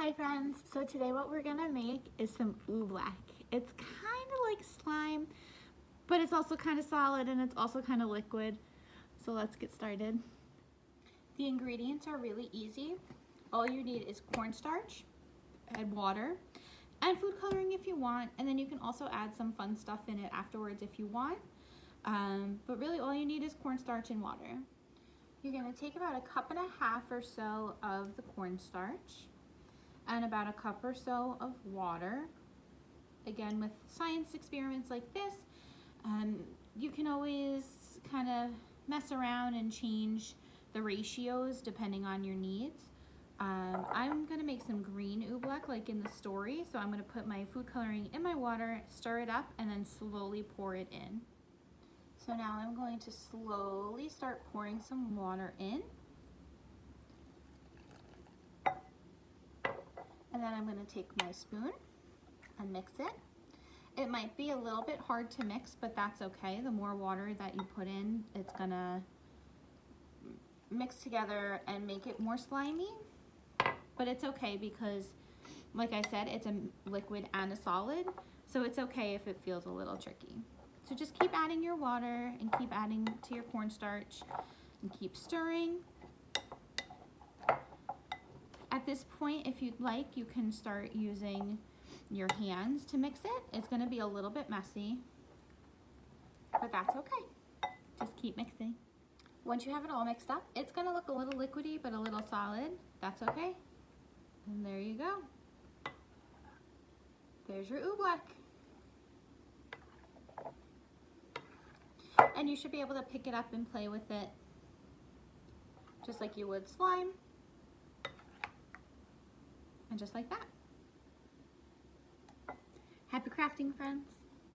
Hi friends, so today what we're gonna make is some oobleck. It's kind of like slime, but it's also kind of solid and it's also kind of liquid. So let's get started. The ingredients are really easy. All you need is cornstarch and water and food coloring if you want, and then you can also add some fun stuff in it afterwards if you want. But really all you need is cornstarch and water. You're gonna take about 1.5 cups or so of the cornstarch and about 1 cup or so of water. Again, with science experiments like this, you can always kind of mess around and change the ratios depending on your needs. I'm gonna make some green oobleck like in the story, so I'm gonna put my food coloring in my water, stir it up, and then slowly pour it in. So now I'm going to slowly start pouring some water in. And then I'm going to take my spoon and mix it. It might be a little bit hard to mix, but that's okay. The more water that you put in, it's going to mix together and make it more slimy. But it's okay because, like I said, it's a liquid and a solid, so it's okay if it feels a little tricky. So just keep adding your water and keep adding to your cornstarch and keep stirring. At this point, if you'd like, you can start using your hands to mix it. It's going to be a little bit messy, but that's okay. Just keep mixing. Once you have it all mixed up, it's going to look a little liquidy but a little solid. That's okay. And there you go. There's your oobleck. And you should be able to pick it up and play with it just like you would slime. And just like that. Happy crafting, friends.